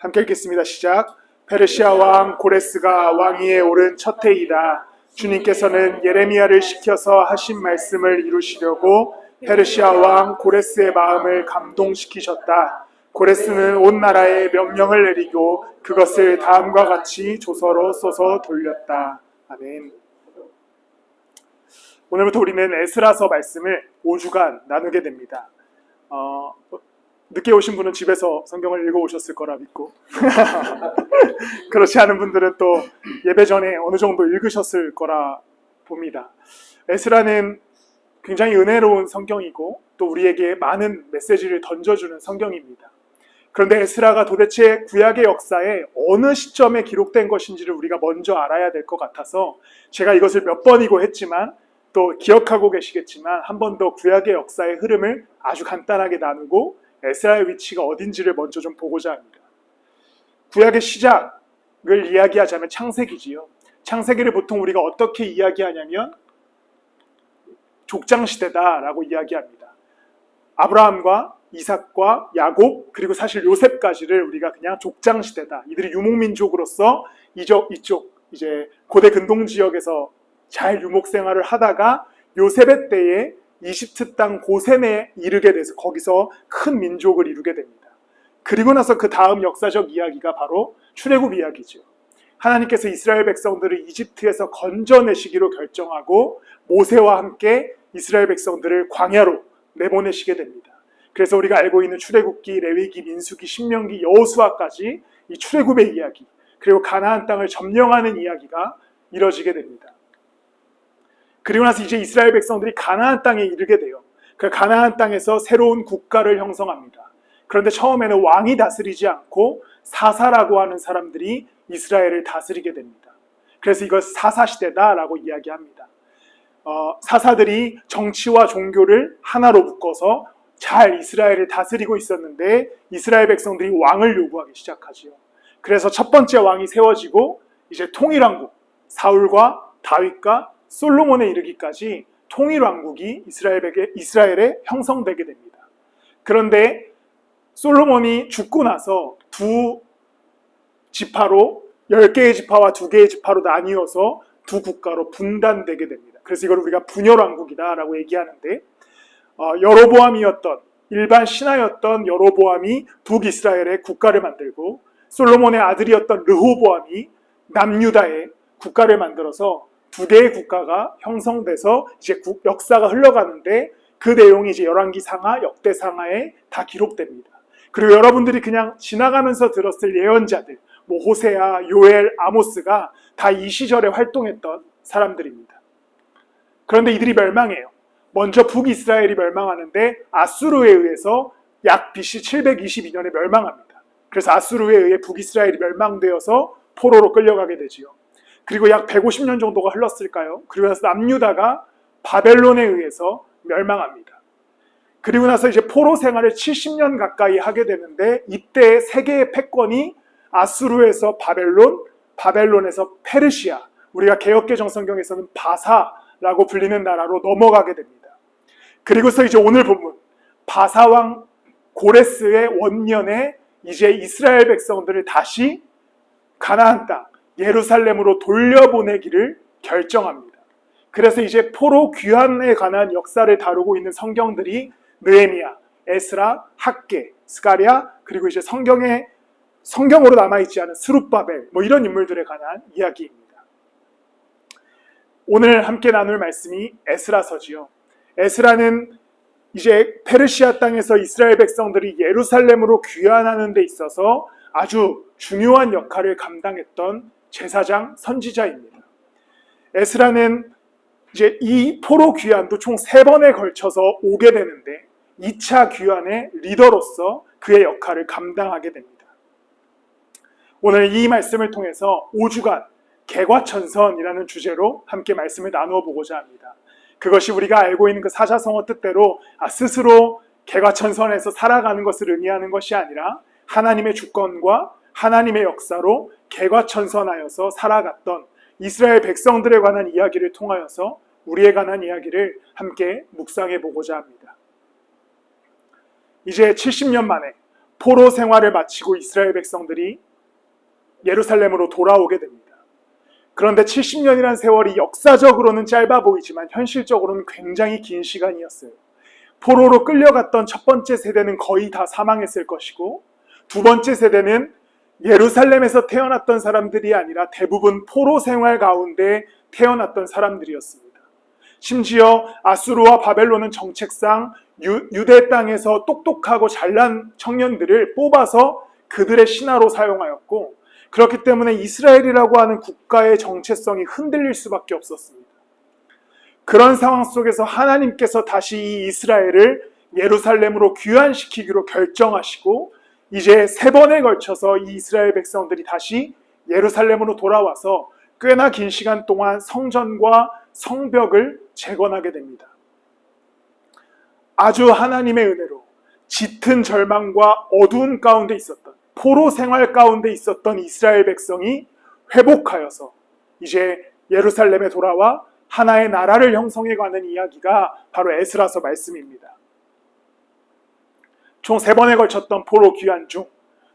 함께 읽겠습니다. 시작. 페르시아 왕 고레스가 왕위에 오른 첫 해이다. 주님께서는 예레미야를 시켜서 하신 말씀을 이루시려고 페르시아 왕 고레스의 마음을 감동시키셨다. 고레스는 온 나라에 명령을 내리고 그것을 다음과 같이 조서로 써서 돌렸다. 아멘. 오늘부터 우리는 에스라서 말씀을 5주간 나누게 됩니다. 늦게 오신 분은 집에서 성경을 읽어오셨을 거라 믿고 그렇지 않은 분들은 또 예배 전에 어느 정도 읽으셨을 거라 봅니다. 에스라는 굉장히 은혜로운 성경이고 또 우리에게 많은 메시지를 던져주는 성경입니다. 그런데 에스라가 도대체 구약의 역사에 어느 시점에 기록된 것인지를 우리가 먼저 알아야 될 것 같아서 제가 이것을 몇 번이고 했지만 또 기억하고 계시겠지만 한 번 더 구약의 역사의 흐름을 아주 간단하게 나누고 에스라의 위치가 어딘지를 먼저 좀 보고자 합니다. 구약의 시작을 이야기하자면 창세기지요. 창세기를 보통 우리가 어떻게 이야기하냐면 족장시대다라고 이야기합니다. 아브라함과 이삭과 야곱 그리고 사실 요셉까지를 우리가 그냥 족장시대다. 이들이 유목민족으로서 이쪽 이제 고대 근동 지역에서 잘 유목생활을 하다가 요셉의 때에 이집트 땅 고센에 이르게 돼서 거기서 큰 민족을 이루게 됩니다. 그리고 나서 그 다음 역사적 이야기가 바로 출애굽 이야기죠. 하나님께서 이스라엘 백성들을 이집트에서 건져내시기로 결정하고 모세와 함께 이스라엘 백성들을 광야로 내보내시게 됩니다. 그래서 우리가 알고 있는 출애굽기, 레위기, 민수기, 신명기, 여호수아까지 이 출애굽의 이야기 그리고 가나안 땅을 점령하는 이야기가 이뤄지게 됩니다. 그리고 나서 이제 이스라엘 백성들이 가나안 땅에 이르게 돼요. 그 가나안 땅에서 새로운 국가를 형성합니다. 그런데 처음에는 왕이 다스리지 않고 사사라고 하는 사람들이 이스라엘을 다스리게 됩니다. 그래서 이걸 사사시대다라고 이야기합니다. 사사들이 정치와 종교를 하나로 묶어서 잘 이스라엘을 다스리고 있었는데 이스라엘 백성들이 왕을 요구하기 시작하지요. 그래서 첫 번째 왕이 세워지고 이제 통일왕국, 사울과 다윗과 솔로몬에 이르기까지 통일왕국이 이스라엘에 형성되게 됩니다. 그런데 솔로몬이 죽고 나서 두 지파로 10개의 지파와 2개의 지파로 나뉘어서 두 국가로 분단되게 됩니다. 그래서 이걸 우리가 분열왕국이다라고 얘기하는데 여로보암이었던 일반 신하였던 여로보암이 북이스라엘의 국가를 만들고 솔로몬의 아들이었던 르호보암이 남유다의 국가를 만들어서 2개의 국가가 형성돼서 이제 역사가 흘러가는데 그 내용이 이제 열왕기상하, 역대상하에 다 기록됩니다. 그리고 여러분들이 그냥 지나가면서 들었을 예언자들, 뭐 호세아, 요엘, 아모스가 다 이 시절에 활동했던 사람들입니다. 그런데 이들이 멸망해요. 먼저 북이스라엘이 멸망하는데 아수르에 의해서 약 BC 722년에 멸망합니다. 그래서 아수르에 의해 북이스라엘이 멸망되어서 포로로 끌려가게 되지요. 그리고 약 150년 정도가 흘렀을까요? 그리고 나서 남유다가 바벨론에 의해서 멸망합니다. 그리고 나서 이제 포로 생활을 70년 가까이 하게 되는데 이때 세계의 패권이 아수르에서 바벨론, 바벨론에서 페르시아, 우리가 개역개정 성경에서는 바사라고 불리는 나라로 넘어가게 됩니다. 그리고서 이제 오늘 본문 바사왕 고레스의 원년에 이제 이스라엘 백성들을 다시 가나안 땅 예루살렘으로 돌려보내기를 결정합니다. 그래서 이제 포로 귀환에 관한 역사를 다루고 있는 성경들이 느헤미야, 에스라, 학개, 스가랴 그리고 이제 성경으로 남아있지 않은 스룹바벨 뭐 이런 인물들에 관한 이야기입니다. 오늘 함께 나눌 말씀이 에스라서지요. 에스라는 이제 페르시아 땅에서 이스라엘 백성들이 예루살렘으로 귀환하는 데 있어서 아주 중요한 역할을 감당했던 제사장 선지자입니다. 에스라는 이제 이 포로 귀환도 총 3번에 걸쳐서 오게 되는데 2차 귀환의 리더로서 그의 역할을 감당하게 됩니다. 오늘 이 말씀을 통해서 5주간 개과천선이라는 주제로 함께 말씀을 나누어 보고자 합니다. 그것이 우리가 알고 있는 그 사자성어 뜻대로 스스로 개과천선에서 살아가는 것을 의미하는 것이 아니라 하나님의 주권과 하나님의 역사로 개과천선하여서 살아갔던 이스라엘 백성들에 관한 이야기를 통하여서 우리에 관한 이야기를 함께 묵상해 보고자 합니다. 이제 70년 만에 포로 생활을 마치고 이스라엘 백성들이 예루살렘으로 돌아오게 됩니다. 그런데 70년이라는 세월이 역사적으로는 짧아 보이지만 현실적으로는 굉장히 긴 시간이었어요. 포로로 끌려갔던 첫 번째 세대는 거의 다 사망했을 것이고, 두 번째 세대는 예루살렘에서 태어났던 사람들이 아니라 대부분 포로 생활 가운데 태어났던 사람들이었습니다. 심지어 아수르와 바벨론은 정책상 유대 땅에서 똑똑하고 잘난 청년들을 뽑아서 그들의 신하로 사용하였고, 그렇기 때문에 이스라엘이라고 하는 국가의 정체성이 흔들릴 수밖에 없었습니다. 그런 상황 속에서 하나님께서 다시 이 이스라엘을 예루살렘으로 귀환시키기로 결정하시고, 이제 3번에 걸쳐서 이 이스라엘 백성들이 다시 예루살렘으로 돌아와서 꽤나 긴 시간 동안 성전과 성벽을 재건하게 됩니다. 아주 하나님의 은혜로 짙은 절망과 어두운 가운데 있었던, 포로 생활 가운데 있었던 이스라엘 백성이 회복하여서 이제 예루살렘에 돌아와 하나의 나라를 형성해가는 이야기가 바로 에스라서 말씀입니다. 총 3번에 걸쳤던 포로 귀환 중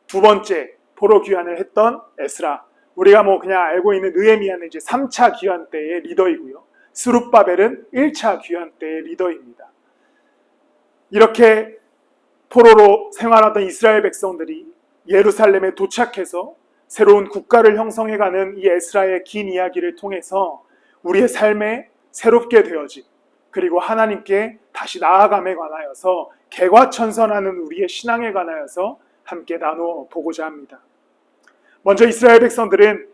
2번째 포로 귀환을 했던 에스라, 우리가 그냥 알고 있는 느헤미야는 이제 3차 귀환 때의 리더이고요, 스룹바벨은 1차 귀환 때의 리더입니다. 이렇게 포로로 생활하던 이스라엘 백성들이 예루살렘에 도착해서 새로운 국가를 형성해가는 이 에스라의 긴 이야기를 통해서 우리의 삶에 새롭게 되어진, 그리고 하나님께 다시 나아감에 관하여서 개과천선하는 우리의 신앙에 관하여서 함께 나누어 보고자 합니다. 먼저 이스라엘 백성들은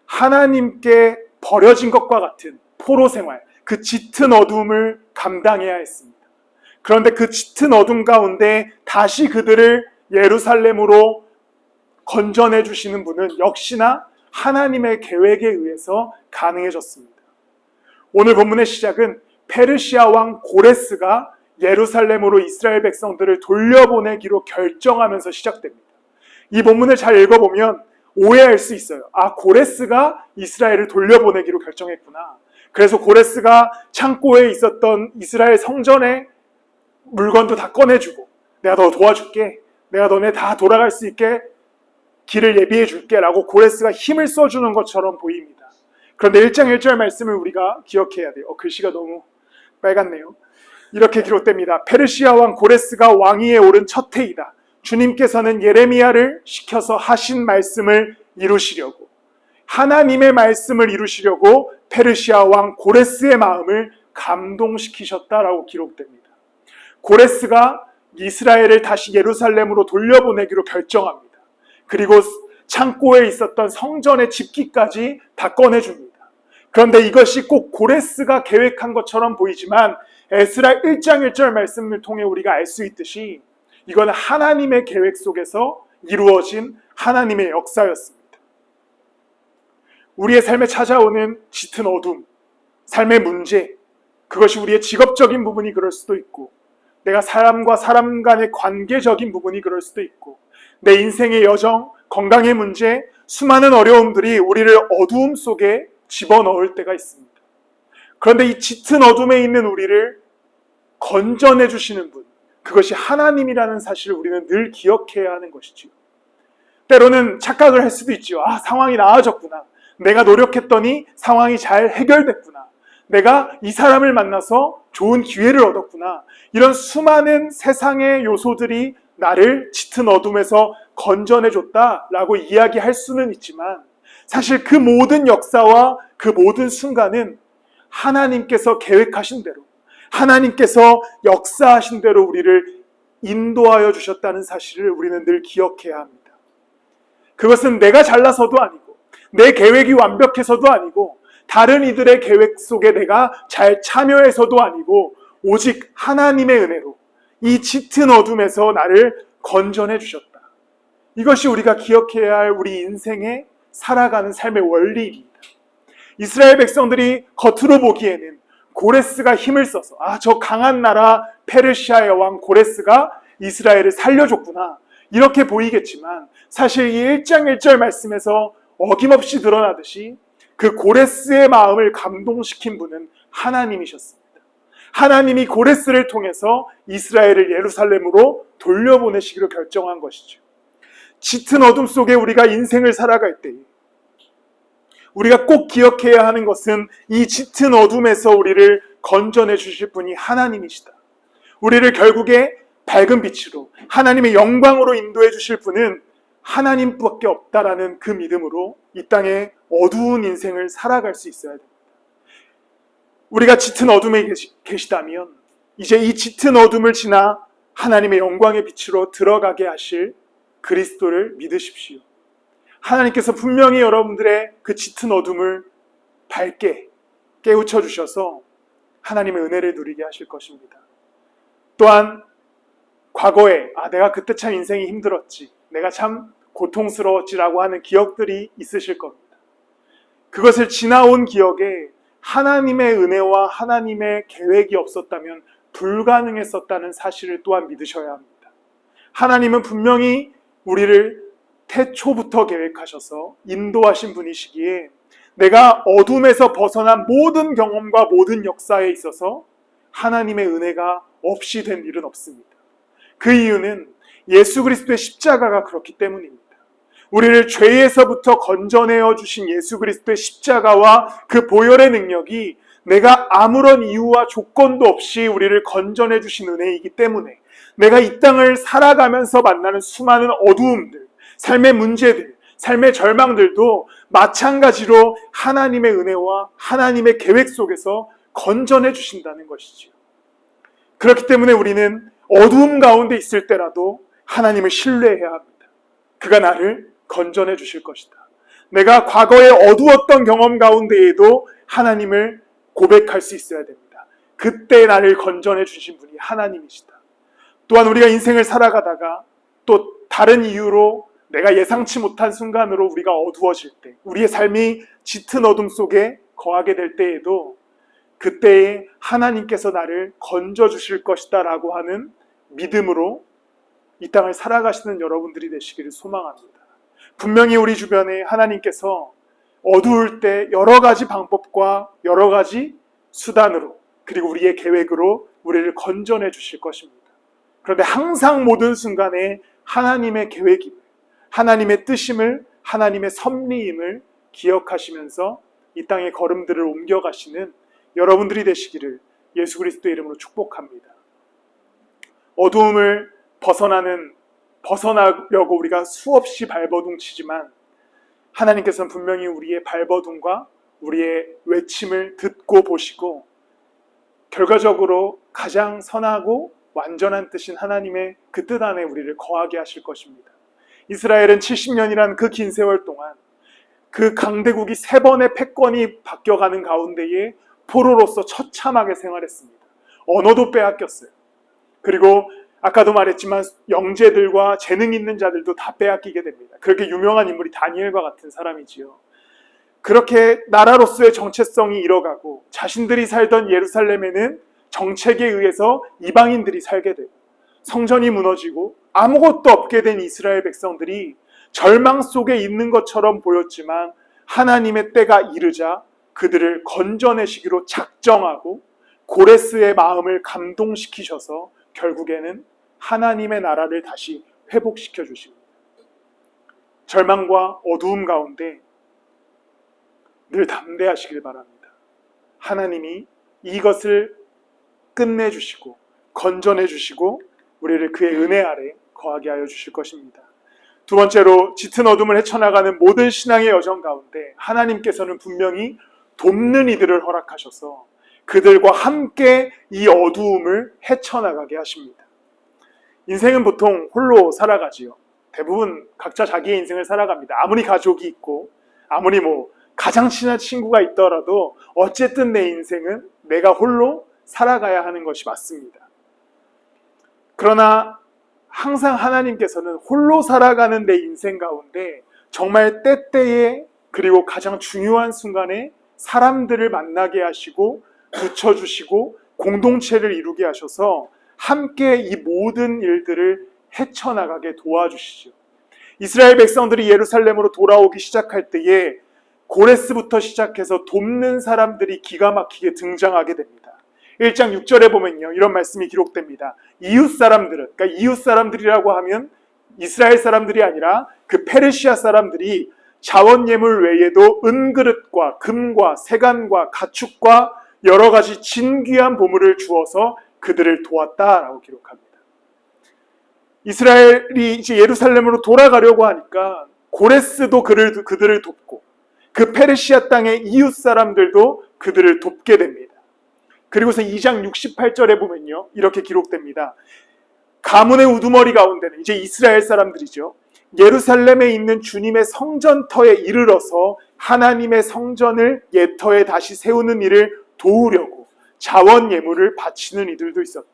하나님께 버려진 것과 같은 포로 생활, 그 짙은 어둠을 감당해야 했습니다. 그런데 그 짙은 어둠 가운데 다시 그들을 예루살렘으로 건져내 주시는 분은 역시나 하나님의 계획에 의해서 가능해졌습니다. 오늘 본문의 시작은 페르시아 왕 고레스가 예루살렘으로 이스라엘 백성들을 돌려보내기로 결정하면서 시작됩니다. 이 본문을 잘 읽어보면 오해할 수 있어요. 아, 고레스가 이스라엘을 돌려보내기로 결정했구나. 그래서 고레스가 창고에 있었던 이스라엘 성전의 물건도 다 꺼내주고, 내가 너 도와줄게, 내가 너네 다 돌아갈 수 있게 길을 예비해 줄게 라고 고레스가 힘을 써주는 것처럼 보입니다. 그런데 1장 1절 말씀을 우리가 기억해야 돼요. 글씨가 너무 빨갛네요. 이렇게 기록됩니다. 페르시아 왕 고레스가 왕위에 오른 첫 해이다. 주님께서는 예레미야를 시켜서 하신 말씀을 이루시려고, 하나님의 말씀을 이루시려고 페르시아 왕 고레스의 마음을 감동시키셨다라고 기록됩니다. 고레스가 이스라엘을 다시 예루살렘으로 돌려보내기로 결정합니다. 그리고 창고에 있었던 성전의 집기까지 다 꺼내줍니다. 그런데 이것이 꼭 고레스가 계획한 것처럼 보이지만 에스라 1장 1절 말씀을 통해 우리가 알 수 있듯이 이건 하나님의 계획 속에서 이루어진 하나님의 역사였습니다. 우리의 삶에 찾아오는 짙은 어둠, 삶의 문제, 그것이 우리의 직업적인 부분이 그럴 수도 있고, 내가 사람과 사람 간의 관계적인 부분이 그럴 수도 있고, 내 인생의 여정, 건강의 문제, 수많은 어려움들이 우리를 어두움 속에 집어넣을 때가 있습니다. 그런데 이 짙은 어둠에 있는 우리를 건져내 주시는 분, 그것이 하나님이라는 사실을 우리는 늘 기억해야 하는 것이지요. 때로는 착각을 할 수도 있지요. 아, 상황이 나아졌구나. 내가 노력했더니 상황이 잘 해결됐구나. 내가 이 사람을 만나서 좋은 기회를 얻었구나. 이런 수많은 세상의 요소들이 나를 짙은 어둠에서 건져내줬다라고 이야기할 수는 있지만, 사실 그 모든 역사와 그 모든 순간은 하나님께서 계획하신 대로, 하나님께서 역사하신 대로 우리를 인도하여 주셨다는 사실을 우리는 늘 기억해야 합니다. 그것은 내가 잘나서도 아니고, 내 계획이 완벽해서도 아니고, 다른 이들의 계획 속에 내가 잘 참여해서도 아니고, 오직 하나님의 은혜로 이 짙은 어둠에서 나를 건져내 주셨다. 이것이 우리가 기억해야 할 우리 인생의 살아가는 삶의 원리입니다. 이스라엘 백성들이 겉으로 보기에는 고레스가 힘을 써서, 아, 저 강한 나라 페르시아의 왕 고레스가 이스라엘을 살려줬구나, 이렇게 보이겠지만 사실 이 1장 1절 말씀에서 어김없이 드러나듯이 그 고레스의 마음을 감동시킨 분은 하나님이셨습니다. 하나님이 고레스를 통해서 이스라엘을 예루살렘으로 돌려보내시기로 결정한 것이죠. 짙은 어둠 속에 우리가 인생을 살아갈 때 우리가 꼭 기억해야 하는 것은 이 짙은 어둠에서 우리를 건져내 주실 분이 하나님이시다. 우리를 결국에 밝은 빛으로 하나님의 영광으로 인도해 주실 분은 하나님밖에 없다라는 그 믿음으로 이 땅에 어두운 인생을 살아갈 수 있어야 됩니다. 우리가 짙은 어둠에 계시다면 이제 이 짙은 어둠을 지나 하나님의 영광의 빛으로 들어가게 하실 그리스도를 믿으십시오. 하나님께서 분명히 여러분들의 그 짙은 어둠을 밝게 깨우쳐 주셔서 하나님의 은혜를 누리게 하실 것입니다. 또한 과거에 내가 그때 참 인생이 힘들었지, 내가 참 고통스러웠지라고 하는 기억들이 있으실 겁니다. 그것을 지나온 기억에 하나님의 은혜와 하나님의 계획이 없었다면 불가능했었다는 사실을 또한 믿으셔야 합니다. 하나님은 분명히 우리를 태초부터 계획하셔서 인도하신 분이시기에 내가 어둠에서 벗어난 모든 경험과 모든 역사에 있어서 하나님의 은혜가 없이 된 일은 없습니다. 그 이유는 예수 그리스도의 십자가가 그렇기 때문입니다. 우리를 죄에서부터 건져내어 주신 예수 그리스도의 십자가와 그 보혈의 능력이 내가 아무런 이유와 조건도 없이 우리를 건져내 주신 은혜이기 때문에 내가 이 땅을 살아가면서 만나는 수많은 어두움들, 삶의 문제들, 삶의 절망들도 마찬가지로 하나님의 은혜와 하나님의 계획 속에서 건져내 주신다는 것이지요. 그렇기 때문에 우리는 어두움 가운데 있을 때라도 하나님을 신뢰해야 합니다. 그가 나를 건져내 주실 것이다. 내가 과거에 어두웠던 경험 가운데에도 하나님을 고백할 수 있어야 됩니다. 그때 나를 건져내 주신 분이 하나님이시다. 또한 우리가 인생을 살아가다가 또 다른 이유로 내가 예상치 못한 순간으로 우리가 어두워질 때, 우리의 삶이 짙은 어둠 속에 거하게 될 때에도 그때에 하나님께서 나를 건져주실 것이다 라고 하는 믿음으로 이 땅을 살아가시는 여러분들이 되시기를 소망합니다. 분명히 우리 주변에 하나님께서 어두울 때 여러 가지 방법과 여러 가지 수단으로 그리고 우리의 계획으로 우리를 건져내 주실 것입니다. 그런데 항상 모든 순간에 하나님의 계획임을, 하나님의 뜻임을, 하나님의 섭리임을 기억하시면서 이 땅의 걸음들을 옮겨가시는 여러분들이 되시기를 예수 그리스도의 이름으로 축복합니다. 어두움을 벗어나려고 우리가 수없이 발버둥 치지만 하나님께서는 분명히 우리의 발버둥과 우리의 외침을 듣고 보시고 결과적으로 가장 선하고 완전한 뜻인 하나님의 그 뜻 안에 우리를 거하게 하실 것입니다. 이스라엘은 70년이라는 그 긴 세월 동안 그 강대국이 3번의 패권이 바뀌어가는 가운데에 포로로서 처참하게 생활했습니다. 언어도 빼앗겼어요. 그리고 아까도 말했지만 영재들과 재능 있는 자들도 다 빼앗기게 됩니다. 그렇게 유명한 인물이 다니엘과 같은 사람이지요. 그렇게 나라로서의 정체성이 잃어가고 자신들이 살던 예루살렘에는 정책에 의해서 이방인들이 살게 되고 성전이 무너지고 아무것도 없게 된 이스라엘 백성들이 절망 속에 있는 것처럼 보였지만 하나님의 때가 이르자 그들을 건져내시기로 작정하고 고레스의 마음을 감동시키셔서 결국에는 하나님의 나라를 다시 회복시켜 주십니다. 절망과 어두움 가운데 늘 담대하시길 바랍니다. 하나님이 이것을 끝내주시고 건져내주시고 우리를 그의 은혜 아래 거하게 하여 주실 것입니다. 두 번째로 짙은 어둠을 헤쳐나가는 모든 신앙의 여정 가운데 하나님께서는 분명히 돕는 이들을 허락하셔서 그들과 함께 이 어두움을 헤쳐나가게 하십니다. 인생은 보통 홀로 살아가지요. 대부분 각자 자기의 인생을 살아갑니다. 아무리 가족이 있고 아무리 가장 친한 친구가 있더라도 어쨌든 내 인생은 내가 홀로 살아가야 하는 것이 맞습니다. 그러나 항상 하나님께서는 홀로 살아가는 내 인생 가운데 정말 때때에 그리고 가장 중요한 순간에 사람들을 만나게 하시고 붙여주시고 공동체를 이루게 하셔서 함께 이 모든 일들을 헤쳐나가게 도와주시죠. 이스라엘 백성들이 예루살렘으로 돌아오기 시작할 때에 고레스부터 시작해서 돕는 사람들이 기가 막히게 등장하게 됩니다. 1장 6절에 보면요, 이런 말씀이 기록됩니다. 이웃 사람들은, 그러니까 이웃 사람들이라고 하면 이스라엘 사람들이 아니라 그 페르시아 사람들이 자원 예물 외에도 은그릇과 금과 세간과 가축과 여러 가지 진귀한 보물을 주어서 그들을 도왔다라고 기록합니다. 이스라엘이 이제 예루살렘으로 돌아가려고 하니까 고레스도 그들을 돕고 그 페르시아 땅의 이웃 사람들도 그들을 돕게 됩니다. 그리고서 2장 68절에 보면요, 이렇게 기록됩니다. 가문의 우두머리 가운데는 이제 이스라엘 사람들이죠. 예루살렘에 있는 주님의 성전터에 이르러서 하나님의 성전을 옛터에 다시 세우는 일을 도우려고 자원 예물을 바치는 이들도 있었다.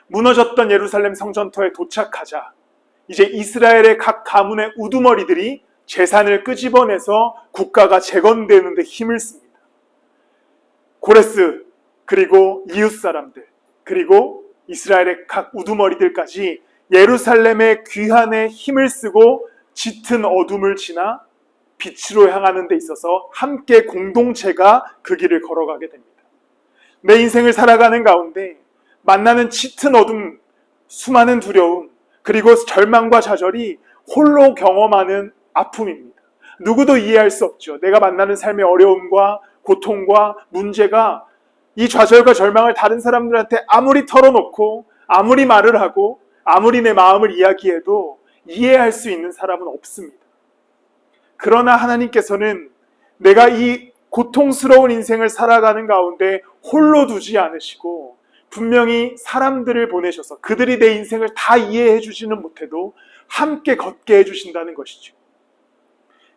무너졌던 예루살렘 성전터에 도착하자 이제 이스라엘의 각 가문의 우두머리들이 재산을 끄집어내서 국가가 재건되는 데 힘을 씁니다. 고레스, 그리고 이웃 사람들, 그리고 이스라엘의 각 우두머리들까지 예루살렘의 귀환에 힘을 쓰고 짙은 어둠을 지나 빛으로 향하는 데 있어서 함께 공동체가 그 길을 걸어가게 됩니다. 내 인생을 살아가는 가운데 만나는 짙은 어둠, 수많은 두려움, 그리고 절망과 좌절이 홀로 경험하는 아픔입니다. 누구도 이해할 수 없죠. 내가 만나는 삶의 어려움과 고통과 문제가 이 좌절과 절망을 다른 사람들한테 아무리 털어놓고 아무리 말을 하고 아무리 내 마음을 이야기해도 이해할 수 있는 사람은 없습니다. 그러나 하나님께서는 내가 이 고통스러운 인생을 살아가는 가운데 홀로 두지 않으시고 분명히 사람들을 보내셔서 그들이 내 인생을 다 이해해 주지는 못해도 함께 걷게 해주신다는 것이죠.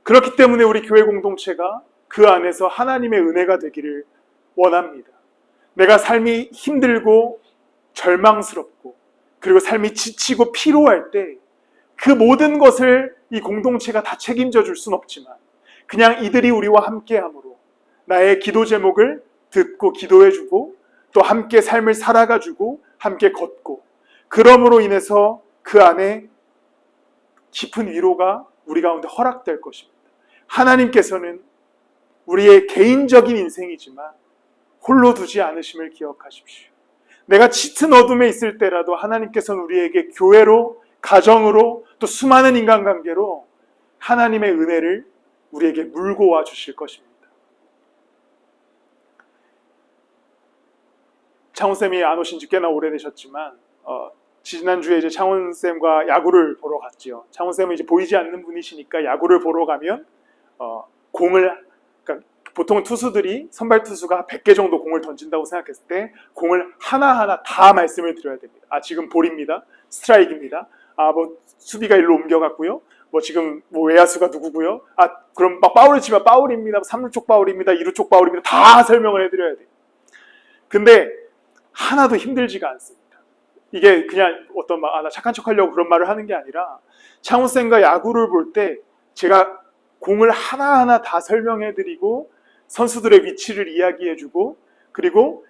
그렇기 때문에 우리 교회 공동체가 그 안에서 하나님의 은혜가 되기를 원합니다. 내가 삶이 힘들고 절망스럽고 그리고 삶이 지치고 피로할 때 그 모든 것을 이 공동체가 다 책임져 줄 수는 없지만 그냥 이들이 우리와 함께함으로 나의 기도 제목을 듣고 기도해주고 또 함께 삶을 살아가주고 함께 걷고 그럼으로 인해서 그 안에 깊은 위로가 우리 가운데 허락될 것입니다. 하나님께서는 우리의 개인적인 인생이지만 홀로 두지 않으심을 기억하십시오. 내가 짙은 어둠에 있을 때라도 하나님께서는 우리에게 교회로, 가정으로, 또 수많은 인간관계로 하나님의 은혜를 우리에게 물고 와 주실 것입니다. 창훈쌤이 안 오신 지 꽤나 오래되셨지만 지난주에 이제 창훈쌤과 야구를 보러 갔지요. 창훈쌤은 이제 보이지 않는 분이시니까 야구를 보러 가면 공을, 그러니까 보통 투수들이 선발 투수가 100개 정도 공을 던진다고 생각했을 때 공을 하나하나 다 말씀을 드려야 됩니다. 지금 볼입니다. 스트라이크입니다. 뭐 수비가 일로 옮겨갔고요. 뭐 지금 뭐 외야수가 누구고요. 그럼 막 파울을 치면 파울입니다. 3루 쪽 파울입니다. 2루 쪽 파울입니다. 다 설명을 해드려야 돼요. 근데 하나도 힘들지가 않습니다. 이게 그냥 어떤 나 착한 척 하려고 그런 말을 하는 게 아니라 창훈쌤과 야구를 볼 때 제가 공을 하나하나 다 설명해드리고 선수들의 위치를 이야기해주고 그리고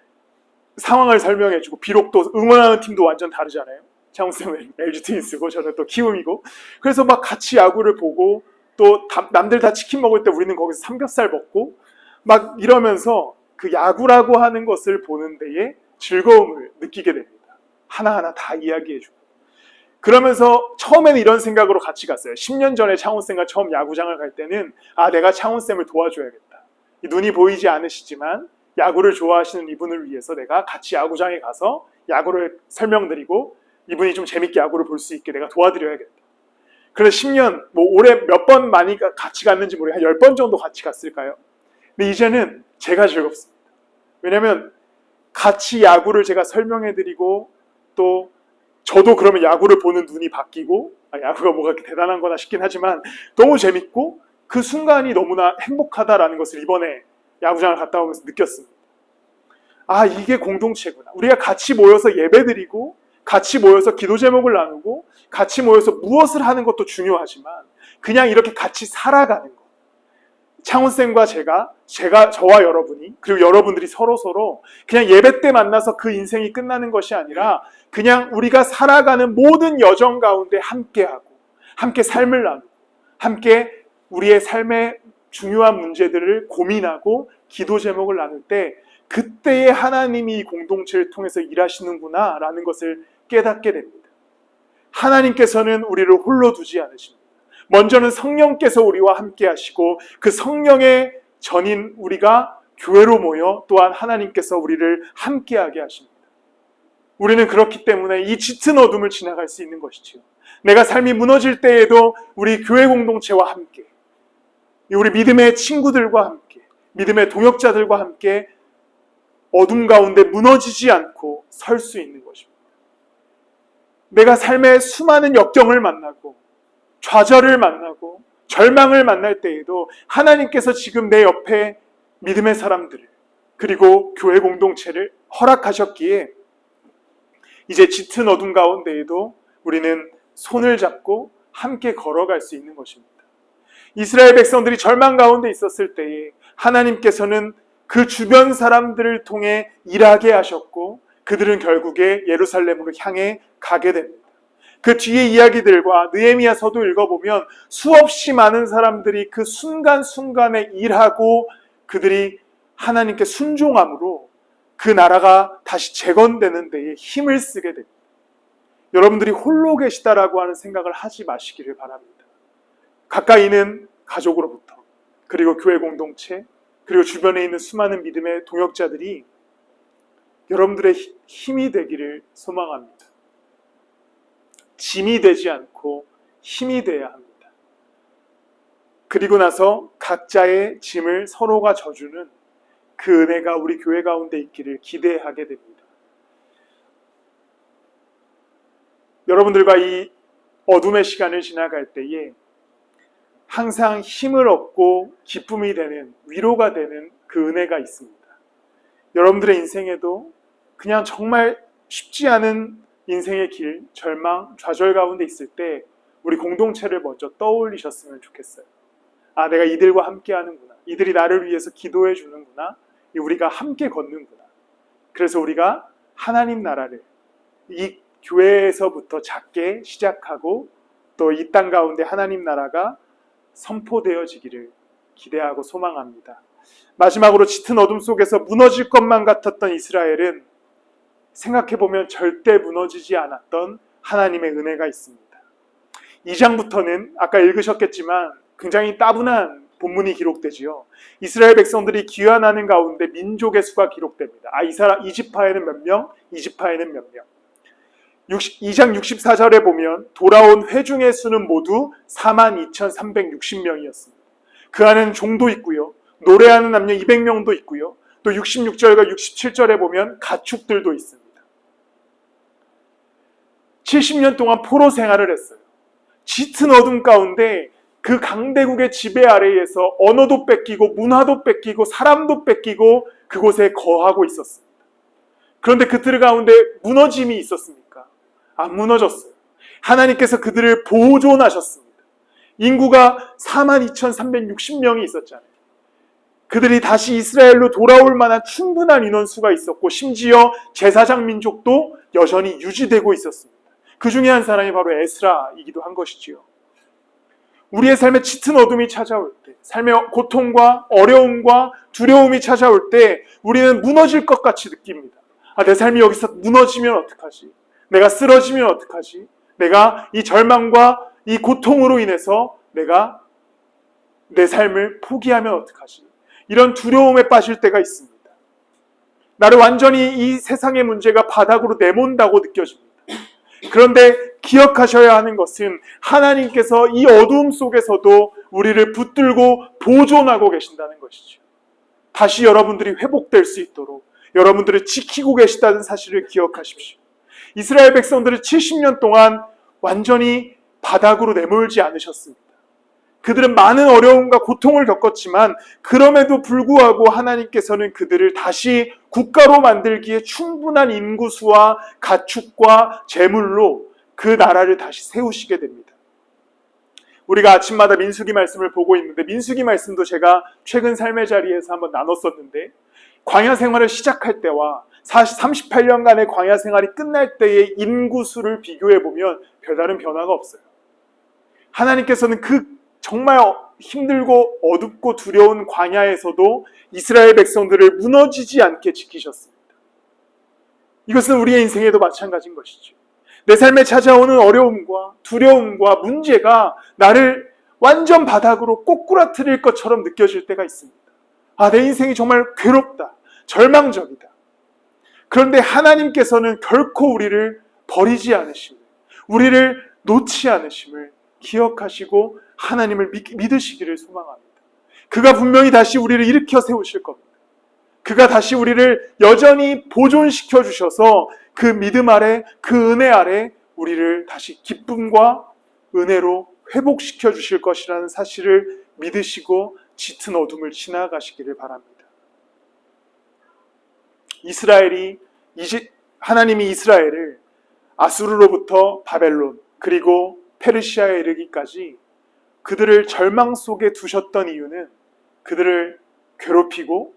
상황을 설명해주고 비록 또 응원하는 팀도 완전 다르잖아요. 창훈쌤은 LG 트윈스고 저는 또 키움이고 그래서 막 같이 야구를 보고 또 남들 다 치킨 먹을 때 우리는 거기서 삼겹살 먹고 막 이러면서 그 야구라고 하는 것을 보는 데에 즐거움을 느끼게 됩니다. 하나하나 다 이야기해주고 그러면서 처음에는 이런 생각으로 같이 갔어요. 10년 전에 창훈쌤과 처음 야구장을 갈 때는 내가 창훈쌤을 도와줘야겠다. 눈이 보이지 않으시지만 야구를 좋아하시는 이분을 위해서 내가 같이 야구장에 가서 야구를 설명드리고 이분이 좀 재밌게 야구를 볼 수 있게 내가 도와드려야겠다. 그래서 10년, 올해 몇 번 많이 같이 갔는지 모르겠어요. 한 10번 정도 같이 갔을까요? 근데 이제는 제가 즐겁습니다. 왜냐면 같이 야구를 제가 설명해드리고 또 저도 그러면 야구를 보는 눈이 바뀌고 야구가 뭐가 그렇게 대단한 거나 싶긴 하지만 너무 재밌고 그 순간이 너무나 행복하다라는 것을 이번에 야구장을 갔다 오면서 느꼈습니다. 이게 공동체구나. 우리가 같이 모여서 예배드리고 같이 모여서 기도 제목을 나누고 같이 모여서 무엇을 하는 것도 중요하지만 그냥 이렇게 같이 살아가는 것. 창훈쌤과 저와 여러분이 그리고 여러분들이 서로 그냥 예배 때 만나서 그 인생이 끝나는 것이 아니라 그냥 우리가 살아가는 모든 여정 가운데 함께하고 함께 삶을 나누고 함께 우리의 삶의 중요한 문제들을 고민하고 기도 제목을 나눌 때 그때의 하나님이 이 공동체를 통해서 일하시는구나 라는 것을 깨닫게 됩니다. 하나님께서는 우리를 홀로 두지 않으십니다. 먼저는 성령께서 우리와 함께 하시고 그 성령의 전인 우리가 교회로 모여 또한 하나님께서 우리를 함께하게 하십니다. 우리는 그렇기 때문에 이 짙은 어둠을 지나갈 수 있는 것이지요. 내가 삶이 무너질 때에도 우리 교회 공동체와 함께, 우리 믿음의 친구들과 함께, 믿음의 동역자들과 함께 어둠 가운데 무너지지 않고 설 수 있는 것입니다. 내가 삶의 수많은 역경을 만나고 좌절을 만나고 절망을 만날 때에도 하나님께서 지금 내 옆에 믿음의 사람들을 그리고 교회 공동체를 허락하셨기에 이제 짙은 어둠 가운데에도 우리는 손을 잡고 함께 걸어갈 수 있는 것입니다. 이스라엘 백성들이 절망 가운데 있었을 때에 하나님께서는 그 주변 사람들을 통해 일하게 하셨고 그들은 결국에 예루살렘으로 향해 가게 됩니다. 그 뒤의 이야기들과 느헤미야서도 읽어보면 수없이 많은 사람들이 그 순간순간에 일하고 그들이 하나님께 순종함으로 그 나라가 다시 재건되는 데에 힘을 쓰게 됩니다. 여러분들이 홀로 계시다라고 하는 생각을 하지 마시기를 바랍니다. 가까이 있는 가족으로부터 그리고 교회 공동체 그리고 주변에 있는 수많은 믿음의 동역자들이 여러분들의 힘이 되기를 소망합니다. 짐이 되지 않고 힘이 되어야 합니다. 그리고 나서 각자의 짐을 서로가 져주는 그 은혜가 우리 교회 가운데 있기를 기대하게 됩니다. 여러분들과 이 어둠의 시간을 지나갈 때에 항상 힘을 얻고 기쁨이 되는, 위로가 되는 그 은혜가 있습니다. 여러분들의 인생에도 그냥 정말 쉽지 않은 인생의 길, 절망, 좌절 가운데 있을 때 우리 공동체를 먼저 떠올리셨으면 좋겠어요. 아, 내가 이들과 함께 하는구나. 이들이 나를 위해서 기도해 주는구나. 우리가 함께 걷는구나. 그래서 우리가 하나님 나라를 이 교회에서부터 작게 시작하고 또 이 땅 가운데 하나님 나라가 선포되어지기를 기대하고 소망합니다. 마지막으로 짙은 어둠 속에서 무너질 것만 같았던 이스라엘은 생각해보면 절대 무너지지 않았던 하나님의 은혜가 있습니다. 2장부터는 아까 읽으셨겠지만 굉장히 따분한 본문이 기록되지요. 이스라엘 백성들이 귀환하는 가운데 민족의 수가 기록됩니다. 이 지파에는 몇 명, 이 지파에는 몇 명. 2장 64절에 보면 돌아온 회중의 수는 모두 42,360명이었습니다. 그 안에는 종도 있고요. 노래하는 남녀 200명도 있고요. 또 66절과 67절에 보면 가축들도 있습니다. 70년 동안 포로 생활을 했어요. 짙은 어둠 가운데 그 강대국의 지배 아래에서 언어도 뺏기고 문화도 뺏기고 사람도 뺏기고 그곳에 거하고 있었습니다. 그런데 그들 가운데 무너짐이 있었습니까? 안 무너졌어요. 하나님께서 그들을 보존하셨습니다. 인구가 42,360명이 있었잖아요. 그들이 다시 이스라엘로 돌아올 만한 충분한 인원수가 있었고 심지어 제사장 민족도 여전히 유지되고 있었습니다. 그 중에 한 사람이 바로 에스라이기도 한 것이지요. 우리의 삶에 짙은 어둠이 찾아올 때, 삶의 고통과 어려움과 두려움이 찾아올 때 우리는 무너질 것 같이 느낍니다. 내 삶이 여기서 무너지면 어떡하지? 내가 쓰러지면 어떡하지? 내가 이 절망과 이 고통으로 인해서 내가 내 삶을 포기하면 어떡하지? 이런 두려움에 빠질 때가 있습니다. 나를 완전히 이 세상의 문제가 바닥으로 내몬다고 느껴집니다. 그런데 기억하셔야 하는 것은 하나님께서 이 어두움 속에서도 우리를 붙들고 보존하고 계신다는 것이죠. 다시 여러분들이 회복될 수 있도록 여러분들을 지키고 계시다는 사실을 기억하십시오. 이스라엘 백성들을 70년 동안 완전히 바닥으로 내몰지 않으셨습니다. 그들은 많은 어려움과 고통을 겪었지만 그럼에도 불구하고 하나님께서는 그들을 다시 국가로 만들기에 충분한 인구수와 가축과 재물로 그 나라를 다시 세우시게 됩니다. 우리가 아침마다 민수기 말씀을 보고 있는데 민수기 말씀도 제가 최근 삶의 자리에서 한번 나눴었는데 광야 생활을 시작할 때와 38년간의 광야 생활이 끝날 때의 인구수를 비교해 보면 별다른 변화가 없어요. 하나님께서는 그 정말 힘들고 어둡고 두려운 광야에서도 이스라엘 백성들을 무너지지 않게 지키셨습니다. 이것은 우리의 인생에도 마찬가지인 것이죠. 내 삶에 찾아오는 어려움과 두려움과 문제가 나를 완전 바닥으로 꼬꾸라뜨릴 것처럼 느껴질 때가 있습니다. 내 인생이 정말 괴롭다, 절망적이다. 그런데 하나님께서는 결코 우리를 버리지 않으심을, 우리를 놓지 않으심을 기억하시고 하나님을 믿으시기를 소망합니다. 그가 분명히 다시 우리를 일으켜 세우실 겁니다. 그가 다시 우리를 여전히 보존시켜 주셔서 그 믿음 아래, 그 은혜 아래 우리를 다시 기쁨과 은혜로 회복시켜 주실 것이라는 사실을 믿으시고 짙은 어둠을 지나가시기를 바랍니다. 하나님이 이스라엘을 아수르로부터 바벨론 그리고 페르시아에 이르기까지 그들을 절망 속에 두셨던 이유는 그들을 괴롭히고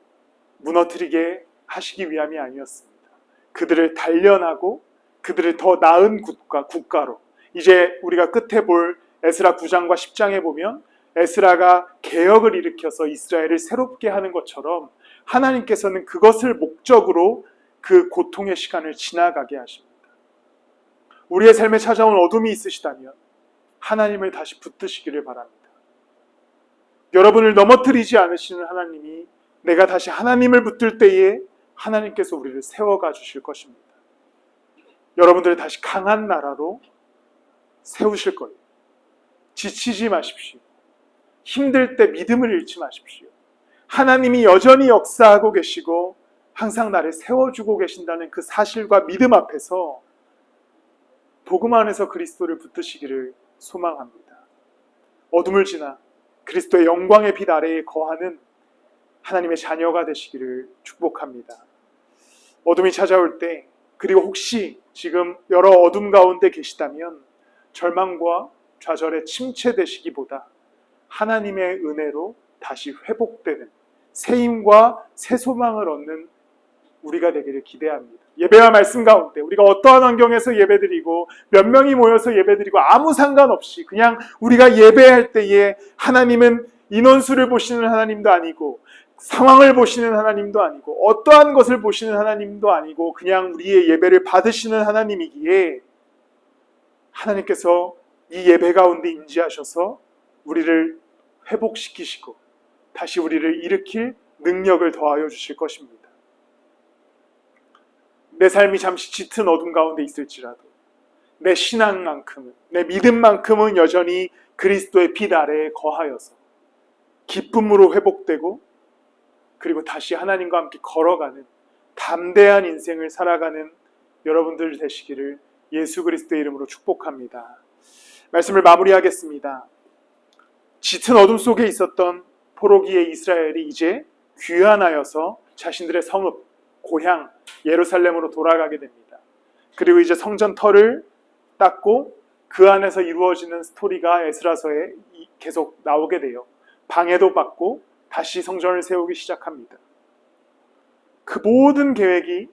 무너뜨리게 하시기 위함이 아니었습니다. 그들을 단련하고 그들을 더 나은 국가로, 이제 우리가 끝에 볼 에스라 9장과 10장에 보면 에스라가 개혁을 일으켜서 이스라엘을 새롭게 하는 것처럼 하나님께서는 그것을 목적으로 그 고통의 시간을 지나가게 하십니다. 우리의 삶에 찾아온 어둠이 있으시다면 하나님을 다시 붙드시기를 바랍니다. 여러분을 넘어뜨리지 않으시는 하나님이 내가 다시 하나님을 붙들 때에 하나님께서 우리를 세워가 주실 것입니다. 여러분들을 다시 강한 나라로 세우실 거예요. 지치지 마십시오. 힘들 때 믿음을 잃지 마십시오. 하나님이 여전히 역사하고 계시고 항상 나를 세워주고 계신다는 그 사실과 믿음 앞에서 복음 안에서 그리스도를 붙드시기를 소망합니다. 어둠을 지나 그리스도의 영광의 빛 아래에 거하는 하나님의 자녀가 되시기를 축복합니다. 어둠이 찾아올 때, 그리고 혹시 지금 여러 어둠 가운데 계시다면 절망과 좌절에 침체되시기보다 하나님의 은혜로 다시 회복되는 새 힘과 새 소망을 얻는 우리가 되기를 기대합니다. 예배와 말씀 가운데 우리가 어떠한 환경에서 예배드리고 몇 명이 모여서 예배드리고 아무 상관없이 그냥 우리가 예배할 때에 하나님은 인원수를 보시는 하나님도 아니고 상황을 보시는 하나님도 아니고 어떠한 것을 보시는 하나님도 아니고 그냥 우리의 예배를 받으시는 하나님이기에 하나님께서 이 예배 가운데 임재하셔서 우리를 회복시키시고 다시 우리를 일으킬 능력을 더하여 주실 것입니다. 내 삶이 잠시 짙은 어둠 가운데 있을지라도 내 신앙만큼은, 내 믿음만큼은 여전히 그리스도의 빛 아래에 거하여서 기쁨으로 회복되고 그리고 다시 하나님과 함께 걸어가는 담대한 인생을 살아가는 여러분들 되시기를 예수 그리스도의 이름으로 축복합니다. 말씀을 마무리하겠습니다. 짙은 어둠 속에 있었던 포로기의 이스라엘이 이제 귀환하여서 자신들의 성읍, 고향 예루살렘으로 돌아가게 됩니다. 그리고 이제 성전 터를 닦고 그 안에서 이루어지는 스토리가 에스라서에 계속 나오게 돼요. 방해도 받고 다시 성전을 세우기 시작합니다. 그 모든 계획이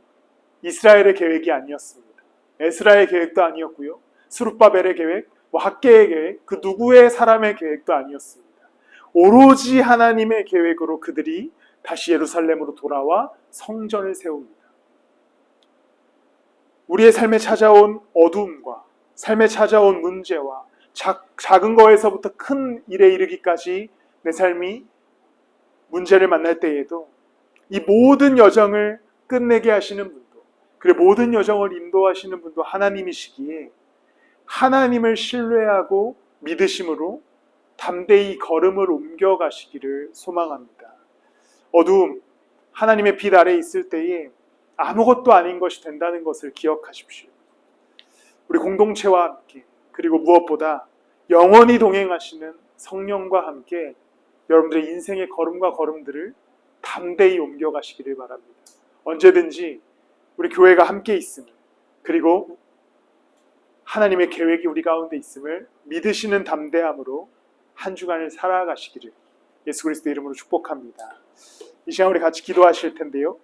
이스라엘의 계획이 아니었습니다. 에스라의 계획도 아니었고요. 스룹바벨의 계획, 학개의 계획, 그 누구의 사람의 계획도 아니었습니다. 오로지 하나님의 계획으로 그들이 다시 예루살렘으로 돌아와 성전을 세웁니다. 우리의 삶에 찾아온 어두움과 삶에 찾아온 문제와 작은 거에서부터 큰 일에 이르기까지 내 삶이 문제를 만날 때에도 이 모든 여정을 끝내게 하시는 분도 그리고 모든 여정을 인도하시는 분도 하나님이시기에 하나님을 신뢰하고 믿으심으로 담대히 걸음을 옮겨가시기를 소망합니다. 어두움, 하나님의 빛 아래에 있을 때에 아무것도 아닌 것이 된다는 것을 기억하십시오. 우리 공동체와 함께 그리고 무엇보다 영원히 동행하시는 성령과 함께 여러분들의 인생의 걸음과 걸음들을 담대히 옮겨가시기를 바랍니다. 언제든지 우리 교회가 함께 있음을 그리고 하나님의 계획이 우리 가운데 있음을 믿으시는 담대함으로 한 주간을 살아가시기를 예수 그리스도 이름으로 축복합니다. 이 시간 우리 같이 기도하실 텐데요.